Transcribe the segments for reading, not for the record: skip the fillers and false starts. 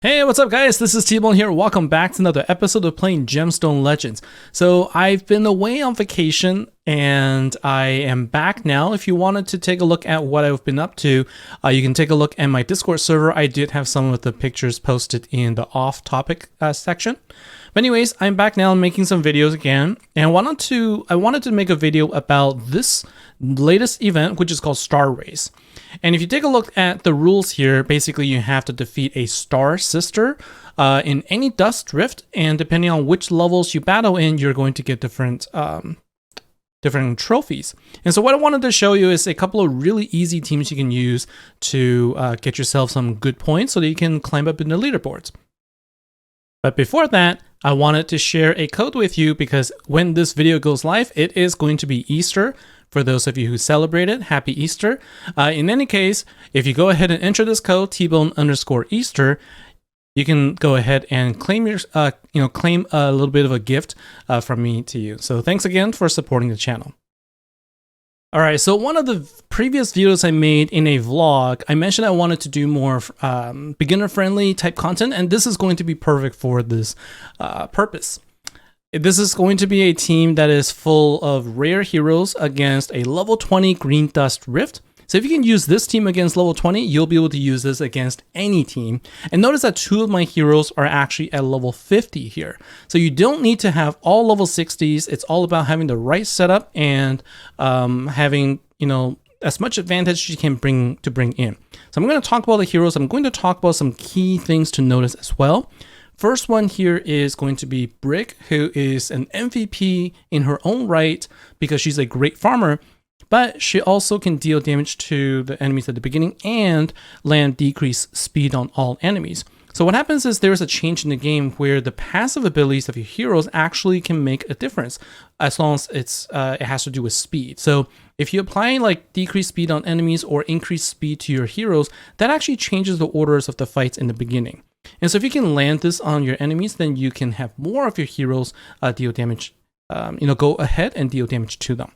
Hey, what's up guys? This is T-Bone here. Welcome back to another episode of playing Gemstone Legends. So I've been away on vacation and I am back now. If you wanted to take a look at what I've been up to, you can take a look at my Discord server. I did have some of the pictures posted in the off-topic section. But anyways, I'm back now making some videos again, and I wanted to make a video about this latest event, which is called Star Race. And if you take a look at the rules here, basically you have to defeat a star sister in any dust rift, and depending on which levels you battle in, you're going to get different trophies. And so what I wanted to show you is a couple of really easy teams you can use to get yourself some good points so that you can climb up in the leaderboards. But before that, I wanted to share a code with you because when this video goes live, it is going to be Easter. For those of you who celebrate it, happy Easter. In any case, if you go ahead and enter this code, T-Bone_Easter, you can go ahead and claim claim a little bit of a gift from me to you. So thanks again for supporting the channel. All right, so one of the previous videos I made in a vlog, I mentioned I wanted to do more beginner-friendly type content, and this is going to be perfect for this purpose. This is going to be a team that is full of rare heroes against a level 20 green dust rift. So if you can use this team against level 20, you'll be able to use this against any team. And notice that two of my heroes are actually at level 50 here. So you don't need to have all level 60s. It's all about having the right setup and having, as much advantage as you can bring in. So I'm going to talk about the heroes. I'm going to talk about some key things to notice as well. First one here is going to be Brick, who is an MVP in her own right because she's a great farmer. But she also can deal damage to the enemies at the beginning and land decreased speed on all enemies. So what happens is there's a change in the game where the passive abilities of your heroes actually can make a difference as long as it has to do with speed. So if you apply like decreased speed on enemies or increased speed to your heroes, that actually changes the orders of the fights in the beginning. And so if you can land this on your enemies, then you can have more of your heroes deal damage, go ahead and deal damage to them.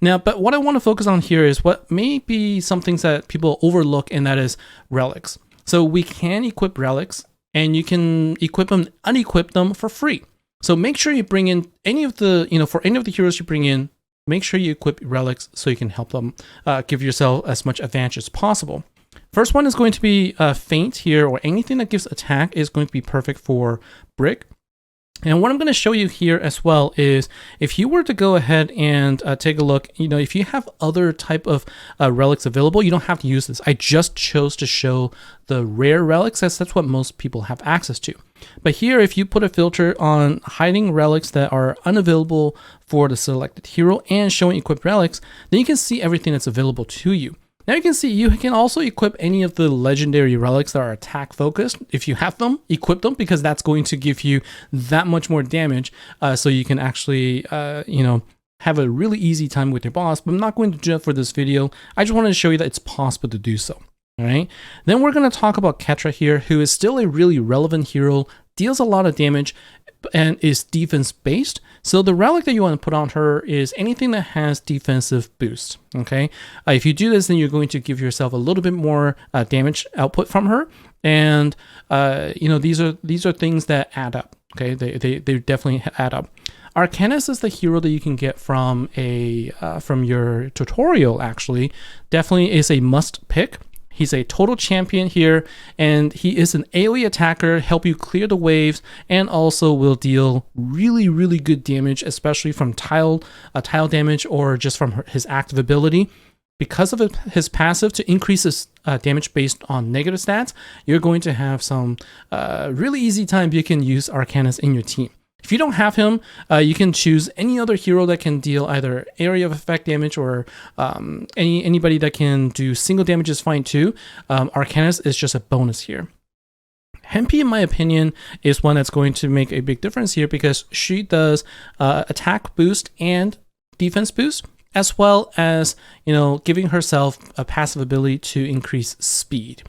Now, but what I want to focus on here is what may be some things that people overlook, and that is relics. So we can equip relics, and you can equip them, unequip them for free. So make sure you bring in any of the, for any of the heroes you bring in, make sure you equip relics so you can help them give yourself as much advantage as possible. First one is going to be Feint here, or anything that gives attack is going to be perfect for Brick. And what I'm going to show you here as well is if you were to go ahead and take a look, if you have other type of relics available, you don't have to use this. I just chose to show the rare relics as that's what most people have access to. But here, if you put a filter on hiding relics that are unavailable for the selected hero and showing equipped relics, then you can see everything that's available to you. Now you can see you can also equip any of the legendary relics that are attack focused. If you have them, equip them because that's going to give you that much more damage. So you can actually, have a really easy time with your boss. But I'm not going to do that for this video. I just wanted to show you that it's possible to do so. All right. Then we're going to talk about Ketra here, who is still a really relevant hero, deals a lot of damage, and is defense based. So the relic that you want to put on her is anything that has defensive boost. Okay, if you do this, then you're going to give yourself a little bit more damage output from her, and these are things that add up. Okay, they definitely add up. Arcanus is the hero that you can get from your tutorial. Actually, definitely is a must pick. He's a total champion here, and he is an AoE attacker, help you clear the waves, and also will deal really, really good damage, especially from tile damage or just from his active ability. Because of his passive to increase his damage based on negative stats, you're going to have some really easy time you can use Arcanus in your team. If you don't have him, you can choose any other hero that can deal either area of effect damage or anybody that can do single damage is fine too. Arcanus is just a bonus here. Hempy, in my opinion, is one that's going to make a big difference here because she does attack boost and defense boost, as well as giving herself a passive ability to increase speed.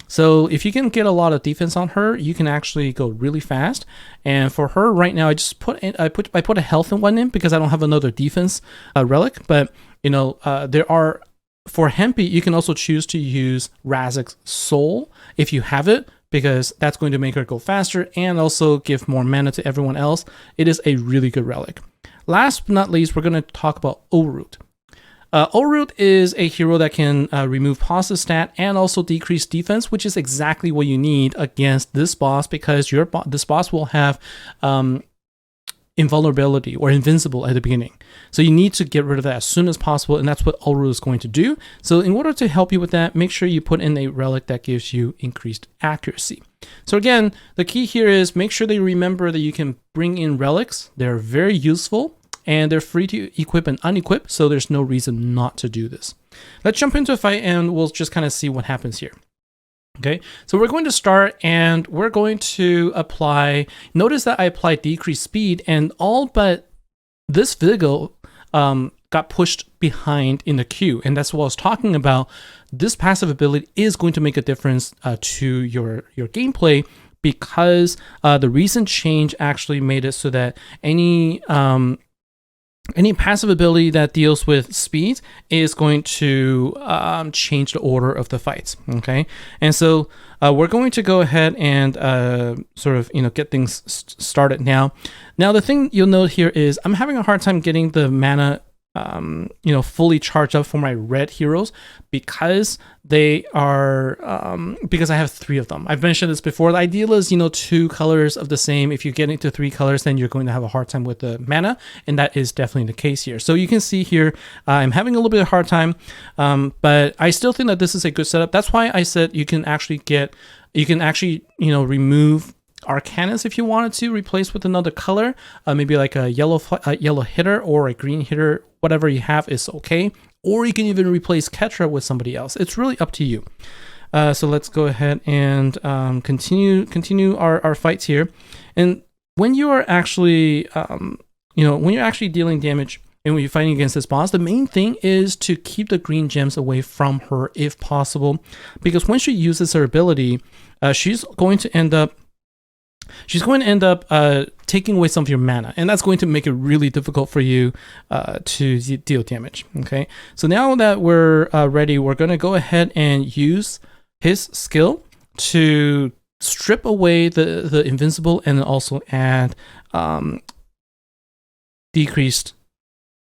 So if you can get a lot of defense on her, you can actually go really fast. And for her right now, I put a health one in because I don't have another defense relic. But there are, for Hempy, you can also choose to use Razik's Soul if you have it because that's going to make her go faster and also give more mana to everyone else. It is a really good relic. Last but not least, we're going to talk about Olroot. Olroot is a hero that can remove positive stat and also decrease defense, which is exactly what you need against this boss, because this boss will have invulnerability or invincible at the beginning. So you need to get rid of that as soon as possible, and that's what Olroot is going to do. So in order to help you with that, make sure you put in a relic that gives you increased accuracy. So again, the key here is make sure that you remember that you can bring in relics. They're very useful, and they're free to equip and unequip, so there's no reason not to do this. Let's jump into a fight and we'll just kind of see what happens here. Okay, so we're going to start and we're going to apply, notice that I applied decreased speed, and all but this Vigil got pushed behind in the queue, and that's what I was talking about. This passive ability is going to make a difference to your gameplay, because the recent change actually made it so that any passive ability that deals with speed is going to change the order of the fights. Okay, and so we're going to go ahead and sort of get things started now. Now the thing you'll note here is I'm having a hard time getting the mana fully charged up for my red heroes, because they are because I have 3 of them. I've mentioned this before. The ideal is 2 colors of the same. If you get into 3 colors, then you're going to have a hard time with the mana, and that is definitely the case here. So you can see here I'm having a little bit of a hard time, but I still think that this is a good setup. That's why I said you can actually remove Arcanus if you wanted to replace with another color, maybe like a yellow hitter or a green hitter. Whatever you have is okay, or you can even replace Ketra with somebody else. It's really up to you. So let's go ahead and continue our fights here. And when you are actually when you're actually dealing damage and when you're fighting against this boss, the main thing is to keep the green gems away from her if possible, because when she uses her ability, she's going to end up taking away some of your mana, and that's going to make it really difficult for you to deal damage. Okay, so now that we're ready, we're going to go ahead and use his skill to strip away the invincible and also add decreased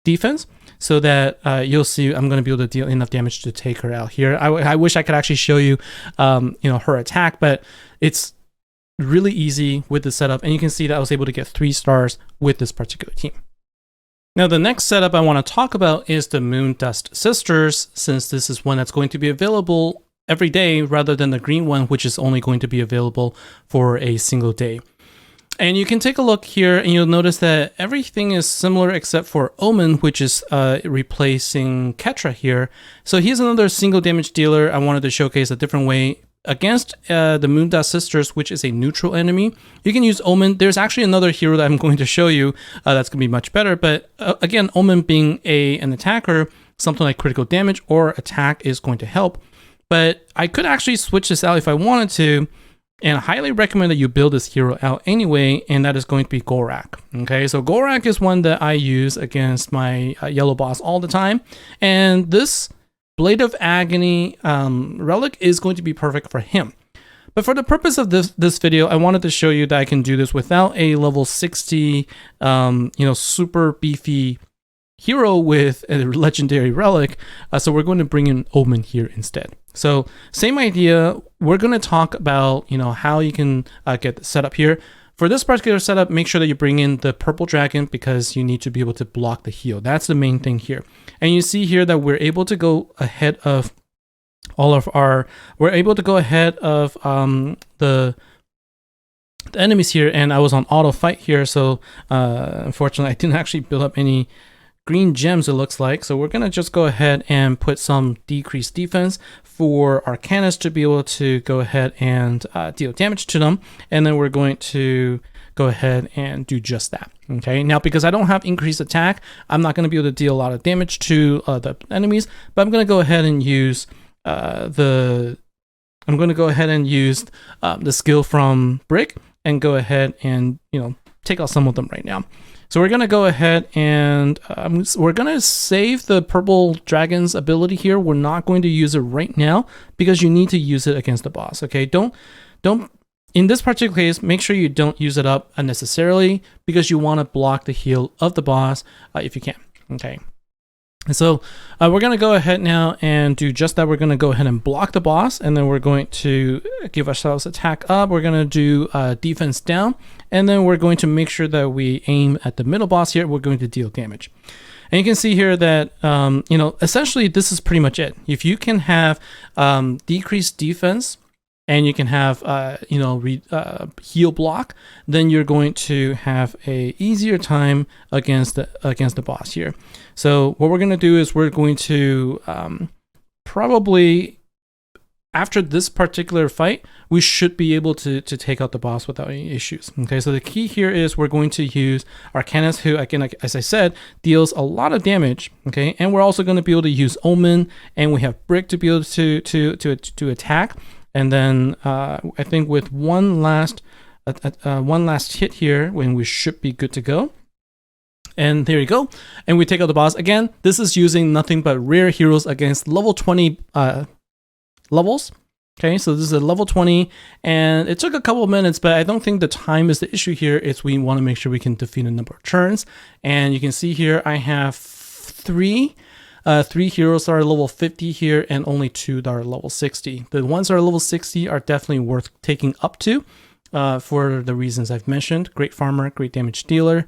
defense, so that you'll see I'm going to be able to deal enough damage to take her out here. I wish I could actually show you her attack, but it's really easy with the setup, and you can see that I was able to get 3 stars with this particular team. Now the next setup I want to talk about is the Moondust Sisters, since this is one that's going to be available every day rather than the green one, which is only going to be available for a single day. And you can take a look here and you'll notice that everything is similar except for Omen, which is replacing Ketra here. So here's another single damage dealer I wanted to showcase a different way. Against the Moondust Sisters, which is a neutral enemy, you can use Omen. There's actually another hero that I'm going to show you that's going to be much better, but again, Omen being an attacker, something like critical damage or attack is going to help. But I could actually switch this out if I wanted to, and I highly recommend that you build this hero out anyway, and that is going to be Gorak. Okay, so Gorak is one that I use against my yellow boss all the time, and this Blade of Agony relic is going to be perfect for him. But for the purpose of this video, I wanted to show you that I can do this without a level 60, super beefy hero with a legendary relic. So we're going to bring in Omen here instead. So same idea. We're going to talk about how you can get the setup here. For this particular setup, make sure that you bring in the purple dragon, because you need to be able to block the heal. That's the main thing here. And you see here that we're able to go ahead of the enemies here, and I was on auto fight here, so unfortunately I didn't actually build up any green gems, it looks like. So we're gonna just go ahead and put some decreased defense for Arcanus to be able to go ahead and deal damage to them, and then we're going to go ahead and do just that. Okay, now because I don't have increased attack, I'm not going to be able to deal a lot of damage to the enemies, but I'm going to go ahead and use the skill from Brick and go ahead and take out some of them right now. So we're going to go ahead and we're going to save the purple dragon's ability here. We're not going to use it right now because you need to use it against the boss. Okay, don't in this particular case, make sure you don't use it up unnecessarily because you want to block the heal of the boss if you can. Okay. And so we're going to go ahead now and do just that. We're going to go ahead and block the boss, and then we're going to give ourselves attack up. We're going to do defense down, and then we're going to make sure that we aim at the middle boss here. We're going to deal damage. And you can see here that, essentially this is pretty much it. If you can have decreased defense and you can have, heal block, then you're going to have a easier time against the boss here. So what we're going to do is we're going to probably, after this particular fight, we should be able to take out the boss without any issues. Okay, so the key here is we're going to use Arcanist, who, again, as I said, deals a lot of damage. Okay, and we're also going to be able to use Omen, and we have Brick to be able to attack. And then I think with one last hit here, when we should be good to go. And there you go. And we take out the boss. Again, this is using nothing but rare heroes against level 20 levels. Okay, so this is a level 20, and it took a couple of minutes, but I don't think the time is the issue here. It's we want to make sure we can defeat a number of turns. And you can see here I have three heroes that are level 50 here, and only 2 that are level 60. The ones that are level 60 are definitely worth taking up to for the reasons I've mentioned. Great farmer, great damage dealer,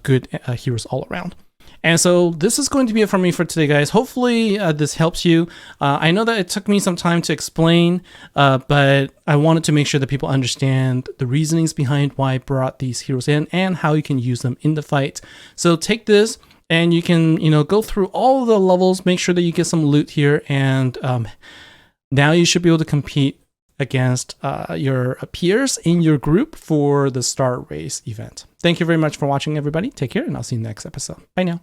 good heroes all around. And so this is going to be it for me for today, guys. Hopefully this helps you. I know that it took me some time to explain, but I wanted to make sure that people understand the reasonings behind why I brought these heroes in and how you can use them in the fight. So take this, and you can, go through all the levels, make sure that you get some loot here, and now you should be able to compete against your peers in your group for the Star Race event. Thank you very much for watching, everybody. Take care, and I'll see you next episode. Bye now.